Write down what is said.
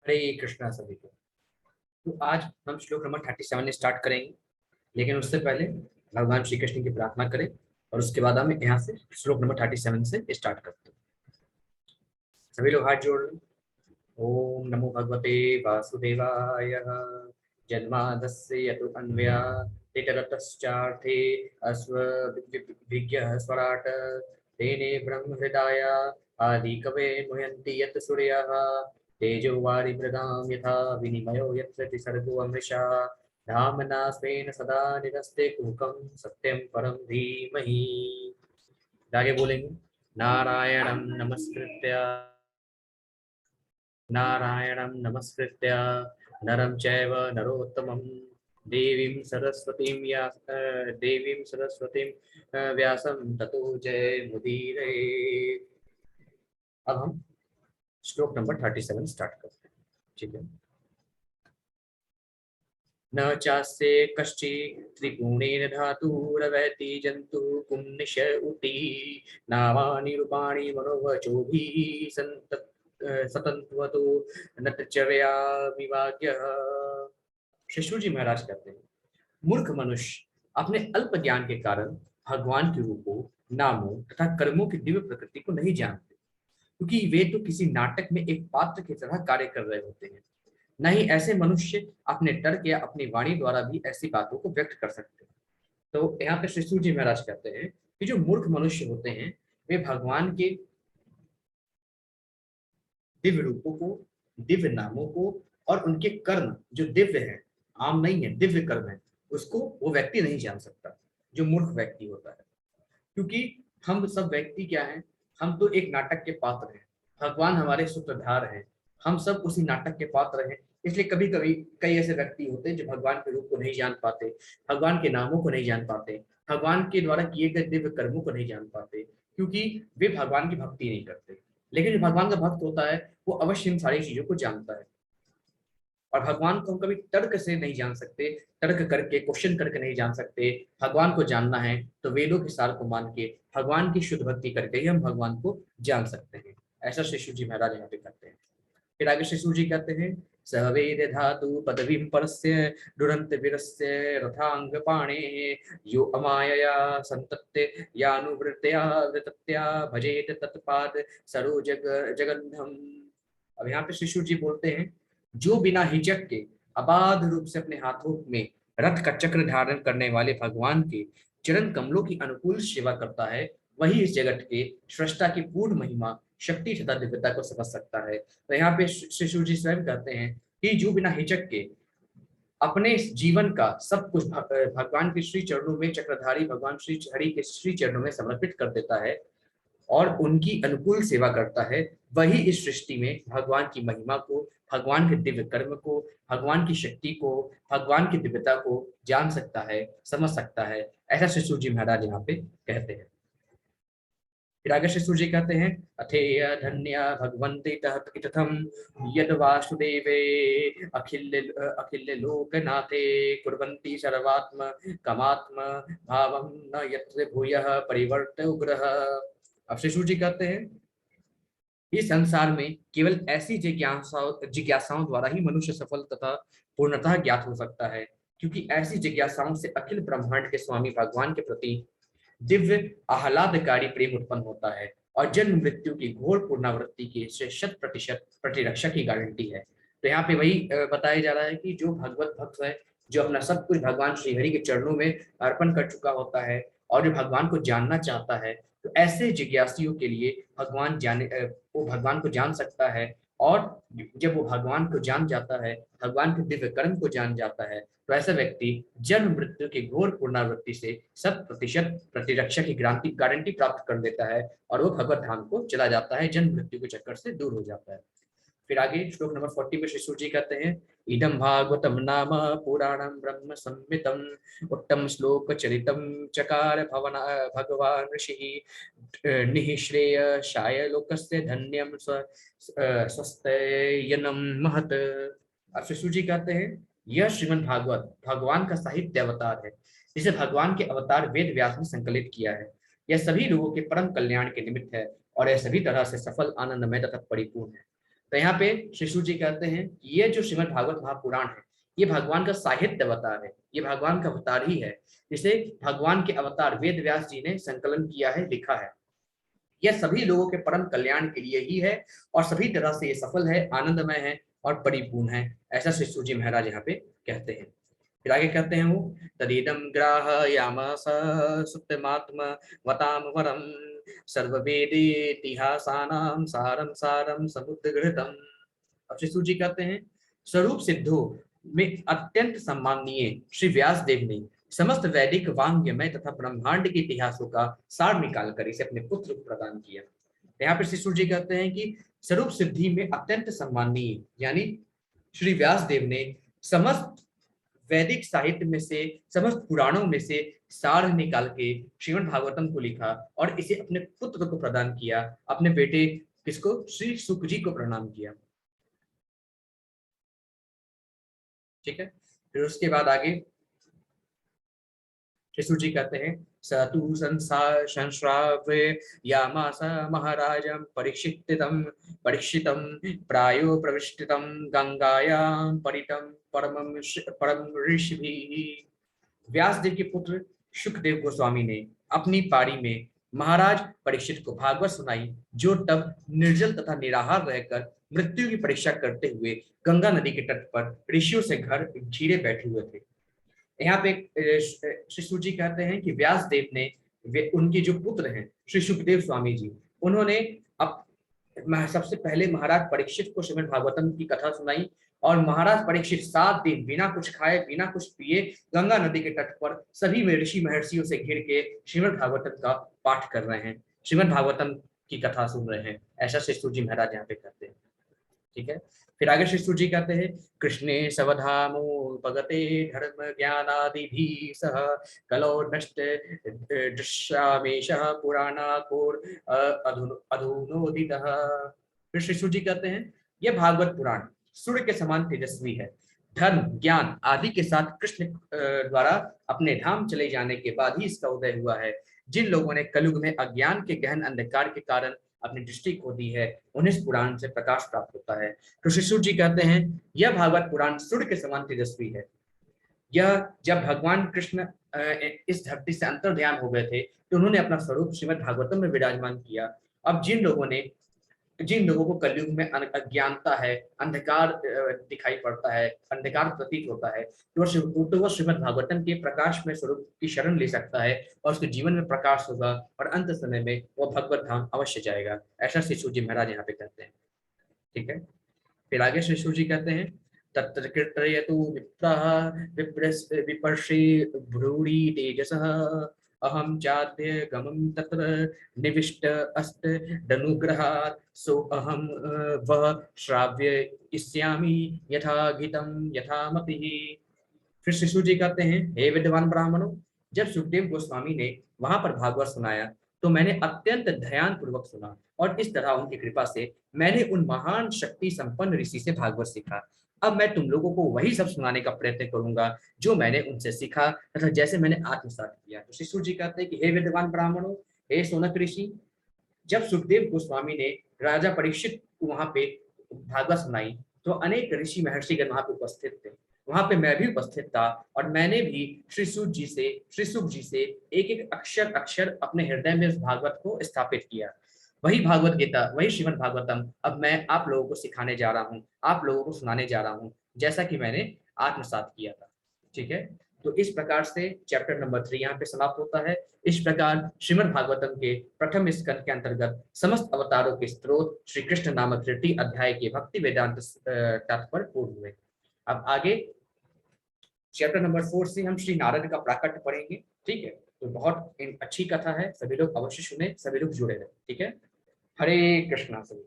हरे कृष्णा सभी को। तो आज हम श्लोक नंबर 37 स्टार्ट करेंगे, लेकिन उससे पहले भगवान श्री कृष्ण की प्रार्थना करें और उसके बाद हम यहाँ से श्लोक नंबर 37 से स्टार्ट करते हैं। सभी लोग हाथ जोड़ लें। ओम नमो भगवते वासुदेवाय। जन्मादस्य यतु अन्वया तितरतश्चार्थे अस्वभिज्ञः स्वराट तेने ब्रह्म हृदय आदि कवे मुह्यन्ति यत् सूर्यः तेजो वारिमृदां यथा विनिमयो यत्र त्रिसर्गो अमृषा धाम्ना स्वेन सदा निरस्ते कुहकं सत्यं परं धीमहि। आगे बोलेंगे। नारायणं नमस्कृत्य नारायणं नमस्कृत्य नरं चैव नरोत्तमं देवीं सरस्वतीं व्यासं ततो जयमुदीरये। अब हम श्लोक नंबर 37 स्टार्ट करते हैं। ठीक है। न चास्य कश्चित् त्रिगुणेन धातुरवैति जन्तु पुंनिश उति नामानि रूपाणि मनोवचोभिः सतन्त्वतो नटचर्या विभाग्यः। शिशु जी महाराज कहते हैं, मूर्ख मनुष्य अपने अल्प ज्ञान के कारण भगवान के रूपों, नामों तथा कर्मों की दिव्य प्रकृति को नहीं जानते, क्योंकि वे तो किसी नाटक में एक पात्र की तरह कार्य कर रहे होते हैं। नहीं ऐसे मनुष्य अपने तर्क या अपनी वाणी द्वारा भी ऐसी बातों को व्यक्त कर सकते हैं। तो यहाँ पे शिशु जी महाराज कहते हैं कि जो मूर्ख मनुष्य होते हैं वे भगवान के दिव्य रूपों को, दिव्य नामों को और उनके कर्म जो दिव्य है, आम नहीं है, दिव्य कर्म है, उसको वो व्यक्ति नहीं जान सकता जो मूर्ख व्यक्ति होता है। क्योंकि हम सब व्यक्ति क्या हैं, हम तो एक नाटक के पात्र हैं, भगवान हमारे सूत्रधार हैं, हम सब उसी नाटक के पात्र हैं। इसलिए कभी कभी कई ऐसे व्यक्ति होते हैं जो भगवान के रूप को नहीं जान पाते, भगवान के नामों को नहीं जान पाते, भगवान के द्वारा किए गए दिव्य कर्मों को नहीं जान पाते, क्योंकि वे भगवान की भक्ति नहीं करते। लेकिन जो भगवान का भक्त होता है वो अवश्य इन सारी चीजों को जानता है। और भगवान को हम कभी तर्क से नहीं जान सकते, तर्क करके क्वेश्चन करके नहीं जान सकते। भगवान को जानना है तो वेदों के सार को मान के भगवान की शुद्ध भक्ति करके ही हम भगवान को जान सकते हैं। ऐसा शिशु जी महाराज यहाँ पे करते हैं। फिर आगे शिशु जी कहते हैं, सवेद धातु पदवीं परस्य दुरंत वीरस्य रथांग पाणे यो अमायया संतत्ते यानुवृत्त्या वृतत्या भजेत तत्पाद सरो जगन्धम। अब यहाँ पे शिशु जी बोलते हैं, जो बिना हिचक के अबाध रूप से अपने हाथों में रथ का चक्र धारण करने वाले भगवान के चरण कमलों की अनुकूल सेवा करता है, वही इस जगत के सृष्टा की पूर्ण महिमा, शक्ति तथा दिव्यता को समझ सकता है। तो यहाँ पे शिशु जी स्वयं कहते हैं कि जो बिना हिचक के अपने जीवन का सब कुछ भगवान के श्री चरणों में, चक्रधारी भगवान श्री हरि के श्री चरणों में समर्पित कर देता है और उनकी अनुकूल सेवा करता है, वही इस सृष्टि में भगवान की महिमा को, भगवान के दिव्य कर्म को, भगवान की शक्ति को, भगवान की दिव्यता को जान सकता है, समझ सकता है। ऐसा शिशु जी महाराज यहाँ पे कहते हैं। फिर आगे शिशु जी कहते हैं, अथेय धन्य भगवन्ति तथम यद वासुदेवे अखिल अखिल लोकनाथे कुर्वन्ति सर्वात्म कमात्म भावम न यत्र भूयः परिवर्त उग्रह। अब शिशु जी कहते हैं, इस संसार में केवल ऐसी जिज्ञासाओं द्वारा ही मनुष्य सफल तथा पूर्णतः ज्ञात हो सकता है, क्योंकि ऐसी जिज्ञासाओं से अखिल ब्रह्मांड के स्वामी भगवान के प्रति दिव्य आह्लादकारी प्रेम उत्पन्न होता है और जन्म मृत्यु की घोर पुनरावृत्ति की 100% प्रतिरक्षा की गारंटी है। तो यहाँ पे वही बताया जा रहा है कि जो भगवत भक्त है, जो अपना सब कुछ भगवान श्रीहरि के चरणों में अर्पण कर चुका होता है और जो भगवान को जानना चाहता है, तो ऐसे जिज्ञासियों के लिए वो भगवान को जान सकता है। और जब वो भगवान को जान जाता है, भगवान के दिव्य कर्म को जान जाता है, तो ऐसा व्यक्ति जन्म मृत्यु की घोर पुनरावृत्ति से 100% प्रतिरक्षा की गारंटी प्राप्त कर लेता है और वो भगवत धाम को चला जाता है, जन्म मृत्यु के चक्कर से दूर हो जाता है। फिर आगे श्लोक नंबर 40 में शिशु जी कहते हैं, इदम भागवतम नाम पुराणम ब्रह्म संहितम उत्तम श्लोक चरितम चकार भगवान ऋषि निःश्रेय शाय लोकस्य धन्यम स्वस्तयनम महत। अब शिशु जी कहते हैं, यह श्रीमद् भागवत भगवान का साहित्य अवतार है, जिसे भगवान के अवतार वेद व्यास ने संकलित किया है। यह सभी लोगों के परम कल्याण के निमित्त है और यह सभी तरह से सफल, आनंदमय तथा परिपूर्ण है। तो यहाँ पे श्री सूत जी कहते हैं ये जो श्रीमद् भागवत महापुराण है ये भगवान का साहित्य अवतार है, ये भगवान का अवतार ही है, जिसे भगवान के अवतार वेद व्यास जी ने संकलन किया है, लिखा है। यह सभी लोगों के परम कल्याण के लिए ही है और सभी तरह से ये सफल है, आनंदमय है और परिपूर्ण है, ऐसा श्री सूत जी महाराज यहाँ पे कहते हैं। फिर आगे कहते हैं वो तदीदम ग्राह यामास सुप्तमात्म वताम वरम सर्ववेदेतिहासानाम सारम सारम समुद्रघृतम। अब श्री सूत जी कहते हैं स्वरूप सिद्धों में अत्यंत सम्माननीय श्री व्यास देव ने समस्त वैदिक वांग्मय तथा ब्रह्मांड के इतिहासों का सार निकालकर इसे अपने पुत्र को प्रदान किया। यहाँ पर श्री सूत जी कहते हैं कि स्वरूप सिद्धि में अत्यंत सम्माननीय यानी श्री व्यास देव ने समस्त वैदिक साहित्य में से, समस्त पुराणों में से सार निकाल के श्रीमद् भागवतम को लिखा और इसे अपने पुत्र को प्रदान किया, अपने बेटे किसको, श्री शुक जी को प्रणाम किया। ठीक है, फिर उसके बाद आगे श्री सूत जी कहते हैं सतु संश्राव्य यामास महाराजं परीक्षितम प्रायो प्रविष्टितम गंगायां परितम परम ऋषिभिः। व्यासदेव के पुत्र शुकदेव गोस्वामी ने अपनी पारी में महाराज परीक्षित को भागवत सुनाई, जो तब निर्जल तथा निराहार रहकर मृत्यु की परीक्षा करते हुए गंगा नदी के तट पर ऋषियों से घर घिरे बैठे हुए थे। यहाँ पे श्री सूत जी कहते हैं कि व्यास देव ने उनके जो पुत्र हैं श्री सुखदेव स्वामी जी, उन्होंने अब सबसे पहले महाराज परीक्षित को श्रीमद् भागवतम की कथा सुनाई और महाराज परीक्षित 7 दिन बिना कुछ खाए बिना कुछ पिए गंगा नदी के तट पर सभी में ऋषि महर्षियों से घिर के श्रीमद् भागवतम का पाठ कर रहे हैं, श्रीमद् भागवतम की कथा सुन रहे हैं, ऐसा श्री सूत जी महाराज यहाँ पे कहते हैं। ठीक है, फिर आगे श्री सूत जी कहते हैं कृष्णे सवधामोपगते धर्म ज्ञानादिभिः सह कलो नष्ट दृश्यामेशः पुराणाकोर अधुनोदितः। फिर श्री सूत जी कहते हैं यह भागवत पुराण सूर्य के समान तेजस्वी है, धर्म ज्ञान आदि के साथ कृष्ण द्वारा अपने धाम चले जाने के बाद ही इसका उदय हुआ है। जिन लोगों ने कलयुग में अज्ञान के गहन अंधकार के कारण अपनी दृष्टि खो दी है, उन्हें इस पुराण से प्रकाश प्राप्त होता है। तो श्री सूत जी कहते हैं यह भागवत पुराण सूर्य के समान तेजस्वी है। यह जब भगवान कृष्ण इस धरती से अंतर्ध्यान हो गए थे तो उन्होंने अपना स्वरूप श्रीमद् भागवतम में विराजमान किया। अब जिन लोगों को कलयुग में अज्ञानता है, अंधकार दिखाई पड़ता है, अंधकार प्रतीत होता है, तो वो श्रीमद् भागवतम के प्रकाश में स्वरूप की शरण ले सकता है और उसके जीवन में प्रकाश होगा और अंत समय में वो भगवत धाम अवश्य जाएगा, ऐसा श्री सूत जी महाराज यहाँ पे कहते हैं। ठीक है, फिर आगे श्री सूत जी कहते हैं तत्र कीर्तयतु विप्रः विपर्षि भ्रूरि तेजसः अहम चाद्य गमं तत्र निविष्ट अस्त दनुग्रहात् सो अहम वह श्राव्य इस्यामि यथा गीतम यथा मतिः। फिर श्री सूत जी कहते हैं हे विद्वान ब्राह्मणों, जब सुखदेव गोस्वामी ने वहां पर भागवत सुनाया तो मैंने अत्यंत ध्यान पूर्वक सुना और इस तरह उनकी कृपा से मैंने उन महान शक्ति संपन्न ऋषि से भागवत सीखा। अब मैं तुम लोगों को वही सब सुनाने का प्रयत्न करूंगा जो मैंने उनसे सीखा तथा जैसे मैंने आत्मसात किया। तो श्री सूत जी कहते हैं कि हे विद्वान ब्राह्मणों, हे सोनक ऋषि, जब सुखदेव गोस्वामी ने राजा परीक्षित को वहां पे भागवत सुनाई तो अनेक ऋषि महर्षिगण वहां पे उपस्थित थे, वहां पे मैं भी उपस्थित था और मैंने भी श्री सुख जी से एक एक अक्षर अक्षर अपने हृदय में उस भागवत को स्थापित किया। वही भागवत गीता, वही श्रीमद् भागवतम अब मैं आप लोगों को सिखाने जा रहा हूँ, आप लोगों को सुनाने जा रहा हूँ, जैसा कि मैंने आत्मसात किया था। ठीक है, तो इस प्रकार से चैप्टर नंबर 3 यहाँ पे समाप्त होता है। इस प्रकार श्रीमद् भागवतम के प्रथम स्कंद के अंतर्गत समस्त अवतारों के स्त्रोत श्री कृष्ण नामक 3 अध्याय के भक्ति वेदांत तात्पर्य पूर्ण हुए। अब आगे चैप्टर नंबर 4 से हम श्री नारद का प्राकट्य पढ़ेंगे। ठीक है, तो बहुत अच्छी कथा है, सभी लोग अवश्य सुने, सभी लोग जुड़े रहे। ठीक है, हरे कृष्णा सभी।